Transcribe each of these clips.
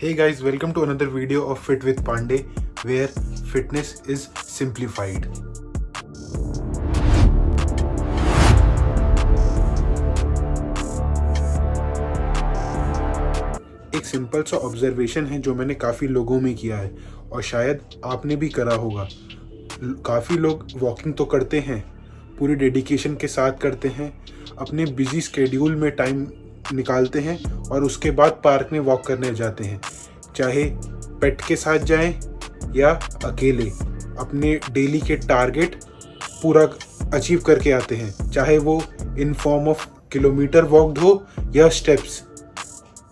Hey guys, welcome to another video of Fit with Pandey, where fitness is simplified. एक simple सा observation है जो मैंने काफ़ी लोगों में किया है और शायद आपने भी करा होगा। काफ़ी लोग वॉकिंग तो करते हैं, पूरी डेडिकेशन के साथ करते हैं, अपने बिजी स्केड्यूल में टाइम निकालते हैं और उसके बाद पार्क में वॉक करने जाते हैं, चाहे पेट के साथ जाएं या अकेले। अपने डेली के टारगेट पूरा अचीव करके आते हैं, चाहे वो in form of kilometre walked हो या स्टेप्स।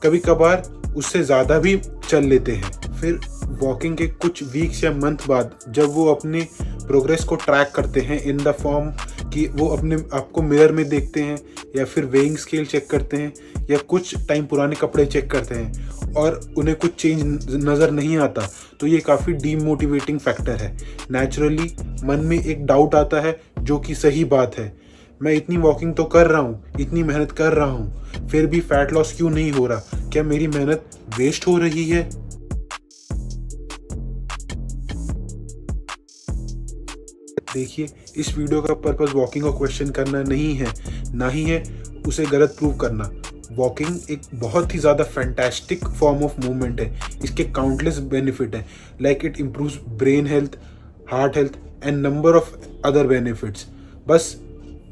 कभी कभार उससे ज़्यादा भी चल लेते हैं। फिर वॉकिंग के कुछ वीक्स या मंथ बाद जब वो अपने प्रोग्रेस को ट्रैक करते हैं इन द फॉर्म कि वो अपने आपको मिरर में देखते हैं या फिर वेइंग स्केल चेक करते हैं या कुछ टाइम पुराने कपड़े चेक करते हैं और उन्हें कुछ चेंज नज़र नहीं आता, तो ये काफ़ी डीमोटिवेटिंग फैक्टर है। नेचुरली मन में एक डाउट आता है, जो कि सही बात है। मैं इतनी वॉकिंग तो कर रहा हूँ, इतनी मेहनत कर रहा हूँ, फिर भी फैट लॉस क्यों नहीं हो रहा? क्या मेरी मेहनत वेस्ट हो रही है? देखिए, इस वीडियो का पर्पस वॉकिंग को क्वेश्चन करना नहीं है, ना ही है उसे गलत प्रूव करना। वॉकिंग एक बहुत ही ज़्यादा फैंटास्टिक फॉर्म ऑफ मूवमेंट है। इसके काउंटलेस बेनिफिट हैं, like it improves brain health, heart health and number of other benefits. बस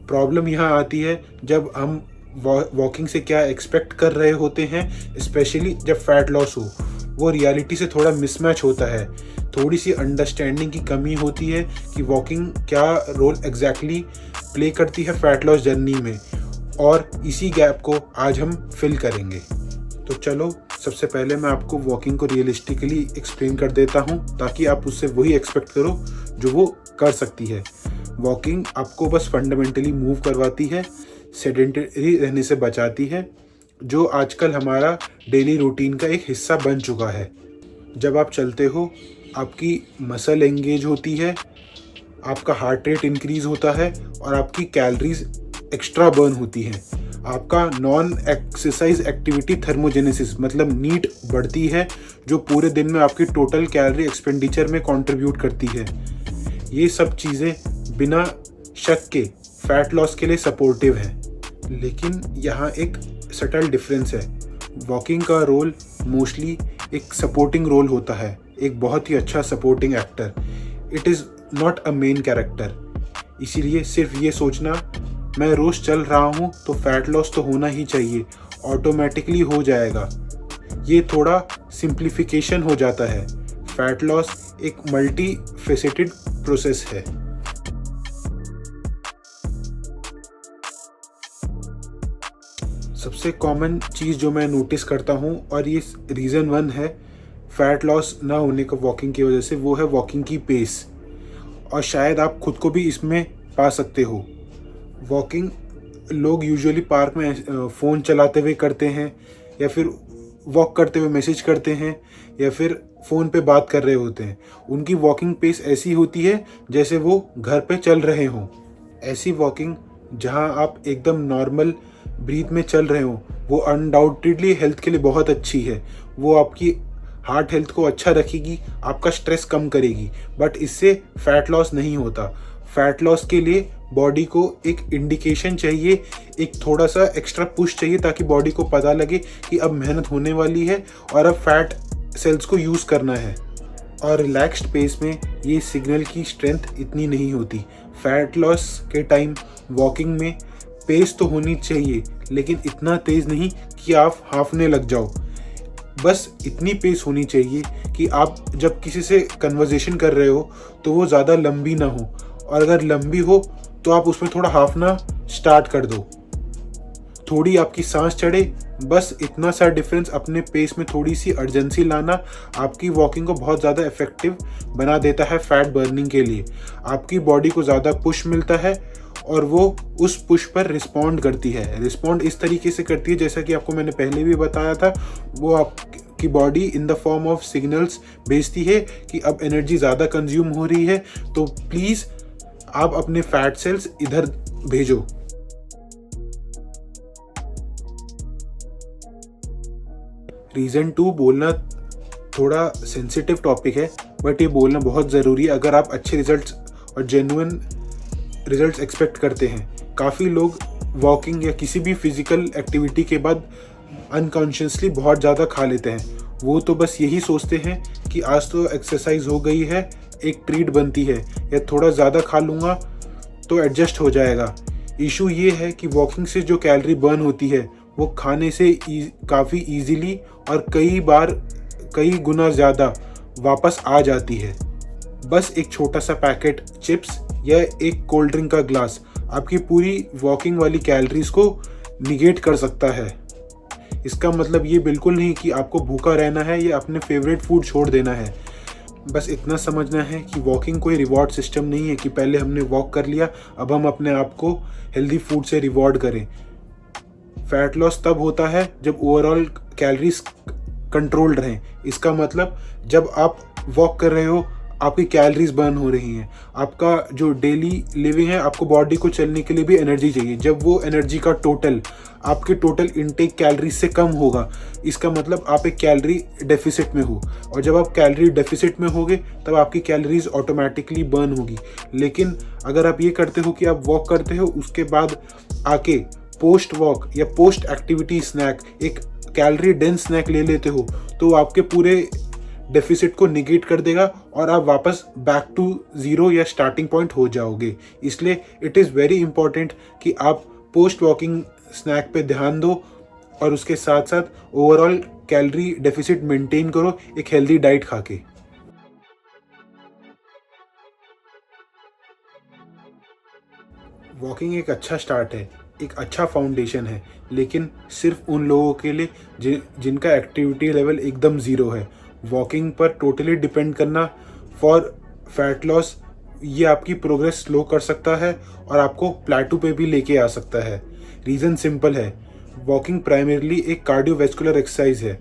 प्रॉब्लम यहाँ आती है जब हम वॉकिंग से क्या एक्सपेक्ट कर रहे होते हैं, स्पेशली जब फैट लॉस हो। वो रियलिटी से थोड़ा मिसमैच होता है। थोड़ी सी अंडरस्टैंडिंग की कमी होती है कि वॉकिंग क्या रोल एग्जैक्टली प्ले करती है फैट लॉस जर्नी में, और इसी गैप को आज हम फिल करेंगे। तो चलो, सबसे पहले मैं आपको वॉकिंग को रियलिस्टिकली एक्सप्लेन कर देता हूँ, ताकि आप उससे वही एक्सपेक्ट करो जो वो कर सकती है। वॉकिंग आपको बस फंडामेंटली मूव करवाती है, सेडेंटरी रहने से बचाती है, जो आजकल हमारा डेली रूटीन का एक हिस्सा बन चुका है। जब आप चलते हो, आपकी मसल एंगेज होती है, आपका हार्ट रेट इंक्रीज होता है और आपकी कैलोरीज एक्स्ट्रा बर्न होती हैं। आपका नॉन एक्सरसाइज एक्टिविटी थर्मोजेनेसिस मतलब नीट बढ़ती है, जो पूरे दिन में आपकी टोटल कैलोरी एक्सपेंडिचर में कंट्रीब्यूट करती है। ये सब चीज़ें बिना शक के फैट लॉस के लिए सपोर्टिव हैं। लेकिन यहाँ एक सटल डिफरेंस है। वॉकिंग का रोल मोस्टली एक सपोर्टिंग रोल होता है, एक बहुत ही अच्छा supporting actor. It is not a main character. इसीलिए सिर्फ ये सोचना मैं रोज़ चल रहा हूँ तो फैट लॉस तो होना ही चाहिए, ऑटोमेटिकली हो जाएगा, ये थोड़ा सिंप्लीफिकेशन हो जाता है। फैट लॉस एक मल्टी फेसेटेड प्रोसेस है। सबसे कॉमन चीज़ जो मैं नोटिस करता हूँ, और ये रीज़न वन है फैट लॉस ना होने का वॉकिंग की वजह से, वो है वॉकिंग की पेस। और शायद आप खुद को भी इसमें पा सकते हो। वॉकिंग लोग यूजुअली पार्क में फ़ोन चलाते हुए करते हैं, या फिर वॉक करते हुए मैसेज करते हैं, या फिर फ़ोन पे बात कर रहे होते हैं। उनकी वॉकिंग पेस ऐसी होती है जैसे वो घर पे चल रहे हों। ऐसी वॉकिंग जहाँ आप एकदम नॉर्मल ब्रीथ में चल रहे हो, वो अनडाउटेडली हेल्थ के लिए बहुत अच्छी है। वो आपकी हार्ट हेल्थ को अच्छा रखेगी, आपका स्ट्रेस कम करेगी, बट इससे फैट लॉस नहीं होता। फैट लॉस के लिए बॉडी को एक इंडिकेशन चाहिए, एक थोड़ा सा एक्स्ट्रा पुश चाहिए, ताकि बॉडी को पता लगे कि अब मेहनत होने वाली है और अब फैट सेल्स को यूज़ करना है। और रिलैक्स्ड पेस में ये सिग्नल की स्ट्रेंथ इतनी नहीं होती। फैट लॉस के टाइम वॉकिंग में पेस तो होनी चाहिए, लेकिन इतना तेज़ नहीं कि आप हांफने लग जाओ। बस इतनी पेस होनी चाहिए कि आप जब किसी से कन्वर्सेशन कर रहे हो तो वो ज़्यादा लंबी ना हो, और अगर लंबी हो तो आप उसमें थोड़ा हांफना स्टार्ट कर दो, थोड़ी आपकी सांस चढ़े। बस इतना सा डिफरेंस, अपने पेस में थोड़ी सी अर्जेंसी लाना आपकी वॉकिंग को बहुत ज़्यादा इफेक्टिव बना देता है फैट बर्निंग के लिए। आपकी बॉडी को ज़्यादा पुश मिलता है और वो उस पुश पर रिस्पॉन्ड करती है। रिस्पॉन्ड इस तरीके से करती है, जैसा कि आपको मैंने पहले भी बताया था, वो आपकी body in the form of signals भेजती है कि अब एनर्जी ज़्यादा कंज्यूम हो रही है, तो प्लीज़ आप अपने फैट सेल्स इधर भेजो। रीज़न 2 बोलना थोड़ा सेंसिटिव टॉपिक है, बट ये बोलना बहुत ज़रूरी है अगर आप अच्छे रिजल्ट्स और जेन्युइन रिजल्ट्स एक्सपेक्ट करते हैं। काफ़ी लोग वॉकिंग या किसी भी फिजिकल एक्टिविटी के बाद अनकॉन्शियसली बहुत ज़्यादा खा लेते हैं। वो तो बस यही सोचते हैं कि आज तो एक्सरसाइज हो गई है, एक ट्रीट बनती है, या थोड़ा ज़्यादा खा लूँगा तो एडजस्ट हो जाएगा। इशू ये है कि वॉकिंग से जो कैलोरी बर्न होती है वो खाने से काफ़ी ईजीली और कई गुना ज़्यादा वापस आ जाती है। बस एक छोटा सा पैकेट चिप्स या एक कोल्ड ड्रिंक का ग्लास आपकी पूरी वॉकिंग वाली कैलोरीज को निगेट कर सकता है। इसका मतलब ये बिल्कुल नहीं कि आपको भूखा रहना है या अपने फेवरेट फूड छोड़ देना है। बस इतना समझना है कि वॉकिंग कोई रिवॉर्ड सिस्टम नहीं है कि पहले हमने वॉक कर लिया, अब हम अपने आप को हेल्दी फूड से रिवॉर्ड करें। फैट लॉस तब होता है जब ओवरऑल कैलोरीज कंट्रोल्ड रहें। इसका मतलब जब आप वॉक कर रहे हो, आपकी कैलोरीज बर्न हो रही हैं, आपका जो डेली लिविंग है, आपको बॉडी को चलने के लिए भी एनर्जी चाहिए। जब वो एनर्जी का टोटल आपके टोटल इनटेक कैलोरीज से कम होगा, इसका मतलब आप एक कैलोरी डेफिसिट में हो, और जब आप कैलोरी डेफिसिट में होगे तब आपकी कैलोरीज ऑटोमेटिकली बर्न होगी। लेकिन अगर आप ये करते हो कि आप वॉक करते हो, उसके बाद आके पोस्ट वॉक या पोस्ट एक्टिविटी स्नैक एक कैलोरी डेंस स्नैक ले लेते हो, तो आपके पूरे डेफिसिट को निगेट कर देगा और आप वापस बैक टू ज़ीरो या स्टार्टिंग पॉइंट हो जाओगे। इसलिए इट इज़ वेरी इंपॉर्टेंट कि आप पोस्ट वॉकिंग स्नैक पे ध्यान दो और उसके साथ साथ ओवरऑल कैलोरी डेफिसिट मेंटेन करो एक हेल्दी डाइट खा के। वॉकिंग एक अच्छा स्टार्ट है, एक अच्छा फाउंडेशन है, लेकिन सिर्फ उन लोगों के लिए जिनका एक्टिविटी लेवल एकदम ज़ीरो है। वॉकिंग पर टोटली डिपेंड करना फॉर फैट लॉस ये आपकी प्रोग्रेस स्लो कर सकता है और आपको प्लेटू पे भी लेके आ सकता है। रीज़न सिंपल है, वॉकिंग प्राइमरीली एक कार्डियोवैस्कुलर एक्सरसाइज है।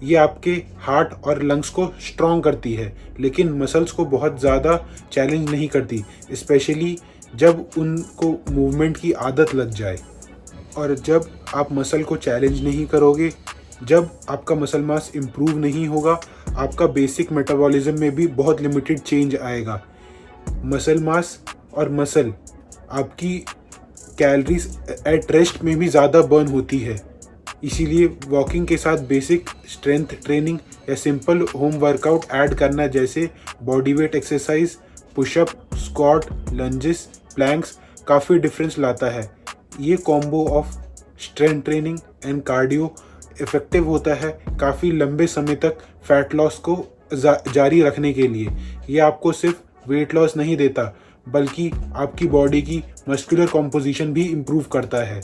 ये आपके हार्ट और लंग्स को स्ट्रॉन्ग करती है, लेकिन मसल्स को बहुत ज़्यादा चैलेंज नहीं करती, स्पेशली जब उनको मूवमेंट की आदत लग जाए। और जब आप मसल को चैलेंज नहीं करोगे, जब आपका मसल मास इम्प्रूव नहीं होगा, आपका बेसिक मेटाबॉलिज्म में भी बहुत लिमिटेड चेंज आएगा। मसल मास और मसल आपकी कैलोरीज एट रेस्ट में भी ज़्यादा बर्न होती है। इसीलिए वॉकिंग के साथ बेसिक स्ट्रेंथ ट्रेनिंग या सिंपल होम वर्कआउट ऐड करना, जैसे body weight exercise, pushup, squat, lunges, planks काफ़ी डिफरेंस लाता है। ये combo of strength training and cardio effective होता है काफ़ी लंबे समय तक फैट लॉस को जारी रखने के लिए। ये आपको सिर्फ वेट लॉस नहीं देता, बल्कि आपकी बॉडी की मस्कुलर कॉम्पोजिशन भी इम्प्रूव करता है,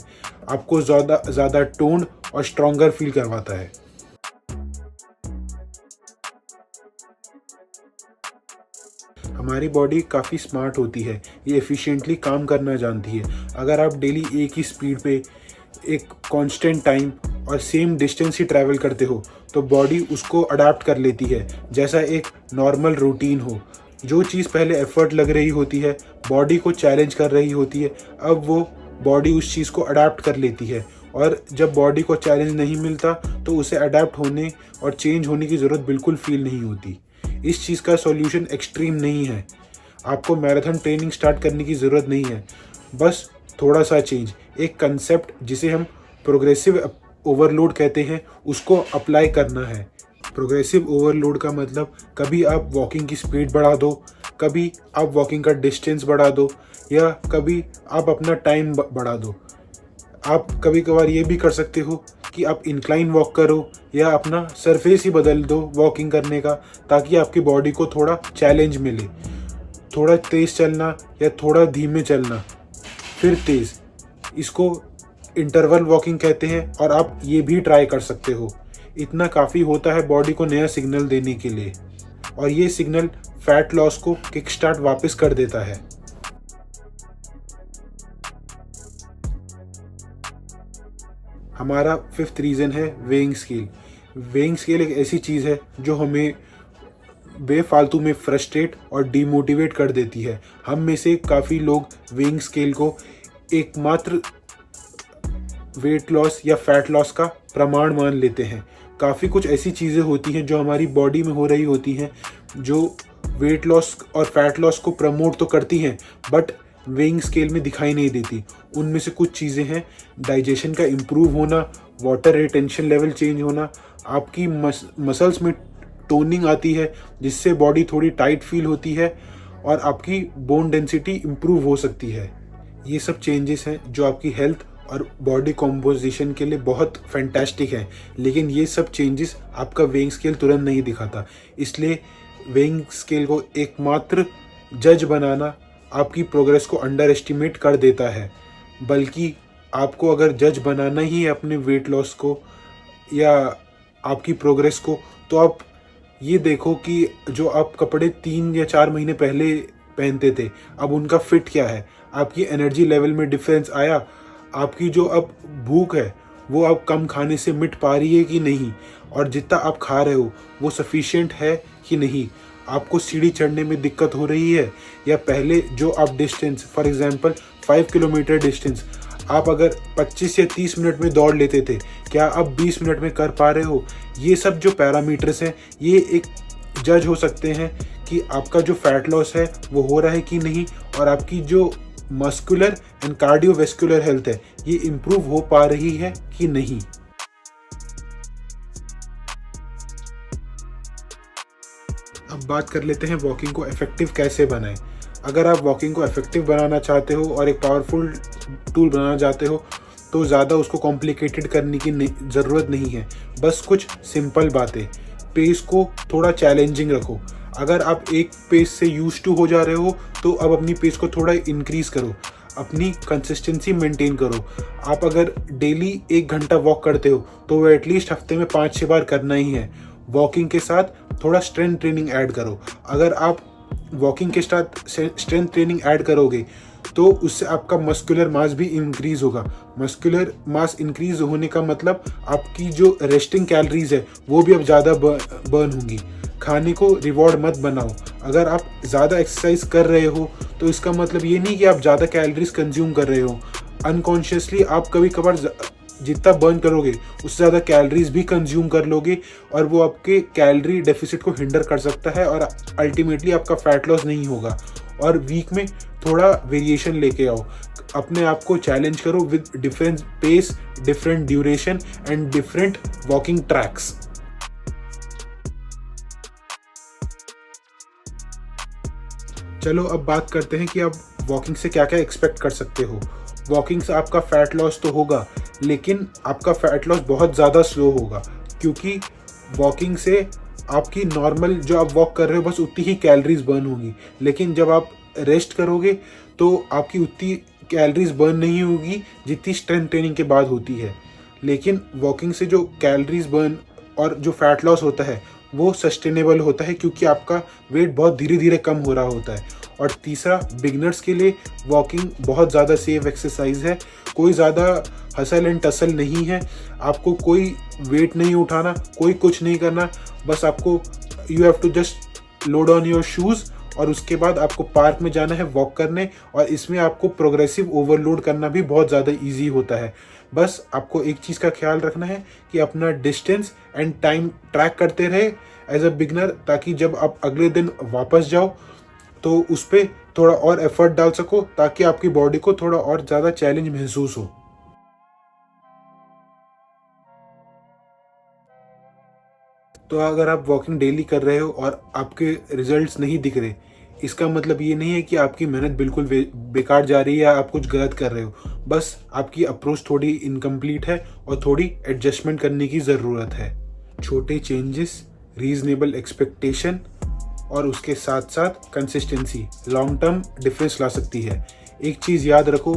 आपको ज़्यादा टोन्ड और स्ट्रॉन्गर फील करवाता है। हमारी बॉडी काफ़ी स्मार्ट होती है, ये एफिशिएंटली काम करना जानती है। अगर आप डेली एक ही स्पीड पे एक कांस्टेंट टाइम और सेम डिस्टेंस ही ट्रैवल करते हो, तो बॉडी उसको अडाप्ट कर लेती है, जैसा एक नॉर्मल रूटीन हो। जो चीज़ पहले एफर्ट लग रही होती है, बॉडी को चैलेंज कर रही होती है, अब वो बॉडी उस चीज़ को अडाप्ट कर लेती है। और जब बॉडी को चैलेंज नहीं मिलता तो उसे अडाप्ट होने और चेंज होने की ज़रूरत बिल्कुल फील नहीं होती। इस चीज़ का सॉल्यूशन एक्सट्रीम नहीं है, आपको मैराथन ट्रेनिंग स्टार्ट करने की ज़रूरत नहीं है, बस थोड़ा सा चेंज, एक कंसेप्ट जिसे हम प्रोग्रेसिव ओवरलोड कहते हैं, उसको अप्लाई करना है। प्रोग्रेसिव ओवरलोड का मतलब कभी आप वॉकिंग की स्पीड बढ़ा दो, कभी आप वॉकिंग का डिस्टेंस बढ़ा दो, या कभी आप अपना टाइम बढ़ा दो। आप कभी कभार ये भी कर सकते हो कि आप इंक्लाइन वॉक करो या अपना सरफेस ही बदल दो वॉकिंग करने का, ताकि आपकी बॉडी को थोड़ा चैलेंज मिले। थोड़ा तेज़ चलना या थोड़ा धीमे चलना फिर तेज़, इसको इंटरवल वॉकिंग कहते हैं, और आप ये भी ट्राई कर सकते हो। इतना काफ़ी होता है बॉडी को नया सिग्नल देने के लिए, और ये सिग्नल फैट लॉस को किक स्टार्ट वापस कर देता है। हमारा फिफ्थ रीज़न है वेइंग स्केल। वेइंग स्केल एक ऐसी चीज़ है जो हमें बेफालतू में फ्रस्ट्रेट और डीमोटिवेट कर देती है। हम में से काफ़ी लोग वेइंग स्केल को एकमात्र वेट लॉस या फैट लॉस का प्रमाण मान लेते हैं, काफ़ी कुछ ऐसी चीज़ें होती हैं जो हमारी बॉडी में हो रही होती हैं, जो वेट लॉस और फैट लॉस को प्रमोट तो करती हैं बट वेइंग स्केल में दिखाई नहीं देती। उनमें से कुछ चीज़ें हैं डाइजेशन का इम्प्रूव होना, वाटर रिटेंशन लेवल चेंज होना, आपकी मसल्स में टोनिंग आती है जिससे बॉडी थोड़ी टाइट फील होती है और आपकी बोन डेंसिटी इम्प्रूव हो सकती है। ये सब चेंजेस हैं जो आपकी हेल्थ और बॉडी कॉम्पोजिशन के लिए बहुत फैंटास्टिक है, लेकिन ये सब चेंजेस आपका वेइंग स्केल तुरंत नहीं दिखाता। इसलिए वेइंग स्केल को एकमात्र जज बनाना आपकी प्रोग्रेस को अंडर एस्टिमेट कर देता है। बल्कि आपको अगर जज बनाना ही है अपने वेट लॉस को या आपकी प्रोग्रेस को, तो आप ये देखो कि जो आप कपड़े 3 या 4 महीने पहले पहनते थे, अब उनका फिट क्या है, आपकी एनर्जी लेवल में डिफरेंस आया, आपकी जो अब भूख है वो अब कम खाने से मिट पा रही है कि नहीं, और जितना आप खा रहे हो वो सफिशिएंट है कि नहीं, आपको सीढ़ी चढ़ने में दिक्कत हो रही है, या पहले जो आप distance for example 5 kilometre distance आप अगर 25 या 30 मिनट में दौड़ लेते थे, क्या आप 20 मिनट में कर पा रहे हो। ये सब जो पैरामीटर्स हैं ये एक जज हो सकते हैं कि आपका जो फैट लॉस है वो हो रहा है कि नहीं, और आपकी जो मस्कुलर एंड कार्डियोवैस्कुलर हेल्थ है ये इम्प्रूव हो पा रही है कि नहीं। अब बात कर लेते हैं वॉकिंग को इफेक्टिव कैसे बनाएं। अगर आप वॉकिंग को इफेक्टिव बनाना चाहते हो और एक पावरफुल टूल बनाना चाहते हो तो ज़्यादा उसको कॉम्प्लिकेटेड करने की ज़रूरत नहीं है। बस कुछ सिंपल बातें, पेस को थोड़ा चैलेंजिंग रखो। अगर आप एक पेस से यूज टू हो जा रहे हो तो अब अपनी पेस को थोड़ा इंक्रीज़ करो, अपनी कंसिस्टेंसी मेंटेन करो। आप अगर डेली 1 घंटा वॉक करते हो तो वो एटलीस्ट हफ्ते में 5-6 बार करना ही है। वॉकिंग के साथ थोड़ा स्ट्रेंथ ट्रेनिंग ऐड करो। अगर आप वॉकिंग के साथ स्ट्रेंथ ट्रेनिंग ऐड करोगे तो उससे आपका मस्कुलर मास भी इंक्रीज़ होगा। मस्कुलर मास इंक्रीज़ होने का मतलब आपकी जो रेस्टिंग कैलोरीज है वो भी अब ज़्यादा बर्न होंगी। खाने को रिवॉर्ड मत बनाओ। अगर आप ज़्यादा एक्सरसाइज कर रहे हो तो इसका मतलब ये नहीं कि आप ज़्यादा कैलोरीज कंज्यूम कर रहे हो। अनकॉन्शियसली आप कभी कभार जितना बर्न करोगे उससे ज़्यादा कैलोरीज भी कंज्यूम कर लोगे और वो आपके कैलोरी डेफिसिट को हिंडर कर सकता है और अल्टीमेटली आपका फैट लॉस नहीं होगा। और वीक में थोड़ा वेरिएशन लेके आओ, अपने आप को चैलेंज करो with different pace, different duration and different walking tracks. चलो अब बात करते हैं कि आप वॉकिंग से क्या क्या एक्सपेक्ट कर सकते हो। वॉकिंग से आपका फैट लॉस तो होगा, लेकिन आपका फैट लॉस बहुत ज़्यादा स्लो होगा, क्योंकि वॉकिंग से आपकी नॉर्मल जो आप वॉक कर रहे हो बस उतनी ही कैलोरीज बर्न होगी। लेकिन जब आप रेस्ट करोगे तो आपकी उतनी कैलोरीज बर्न नहीं होगी जितनी स्ट्रेंथ ट्रेनिंग के बाद होती है। लेकिन वॉकिंग से जो कैलोरीज बर्न और जो फैट लॉस होता है वो सस्टेनेबल होता है, क्योंकि आपका वेट बहुत धीरे धीरे कम हो रहा होता है। और तीसरा, बिगनर्स के लिए वॉकिंग बहुत ज़्यादा सेफ एक्सरसाइज है। कोई ज़्यादा हसल एंड टसल नहीं है, आपको कोई वेट नहीं उठाना, कोई कुछ नहीं करना, बस आपको you have to just load on your shoes और उसके बाद आपको पार्क में जाना है वॉक करने। और इसमें आपको प्रोग्रेसिव ओवरलोड करना भी बहुत ज़्यादा ईजी होता है। बस आपको एक चीज़ का ख्याल रखना है कि अपना डिस्टेंस एंड टाइम ट्रैक करते रहे एज अ बिगनर, ताकि जब आप अगले दिन वापस जाओ तो उस पर थोड़ा और एफर्ट डाल सको, ताकि आपकी बॉडी को थोड़ा और ज़्यादा चैलेंज महसूस हो। तो अगर आप वॉकिंग डेली कर रहे हो और आपके रिजल्ट्स नहीं दिख रहे, इसका मतलब ये नहीं है कि आपकी मेहनत बिल्कुल बेकार जा रही है या आप कुछ गलत कर रहे हो। बस आपकी अप्रोच थोड़ी इनकम्प्लीट है और थोड़ी एडजस्टमेंट करने की ज़रूरत है। छोटे चेंजेस, रीजनेबल एक्सपेक्टेशन और उसके साथ साथ कंसिस्टेंसी लॉन्ग टर्म डिफरेंस ला सकती है। एक चीज़ याद रखो,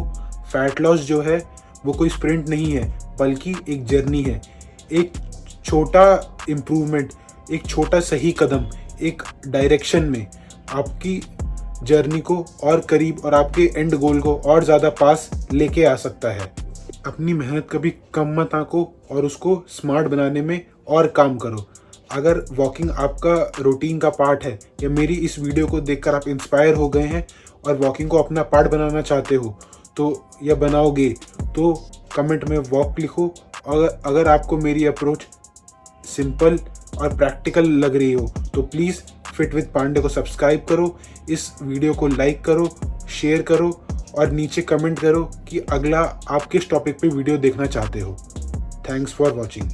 फैट लॉस जो है वो कोई स्प्रिंट नहीं है, बल्कि एक जर्नी है। एक छोटा इम्प्रूवमेंट, एक छोटा सही कदम एक डायरेक्शन में आपकी जर्नी को और करीब और आपके एंड गोल को और ज़्यादा पास लेके आ सकता है। अपनी मेहनत कभी कम मत आंको और उसको स्मार्ट बनाने में और काम करो। अगर वॉकिंग आपका रूटीन का पार्ट है या मेरी इस वीडियो को देखकर आप इंस्पायर हो गए हैं और वॉकिंग को अपना पार्ट बनाना चाहते हो तो या बनाओगे तो कमेंट में वॉक लिखो। और अगर आपको मेरी अप्रोच सिंपल और प्रैक्टिकल लग रही हो तो प्लीज़ फिट विद पांडे को सब्सक्राइब करो, इस वीडियो को लाइक करो, शेयर करो और नीचे कमेंट करो कि अगला आप किस टॉपिक पे वीडियो देखना चाहते हो। Thanks for watching.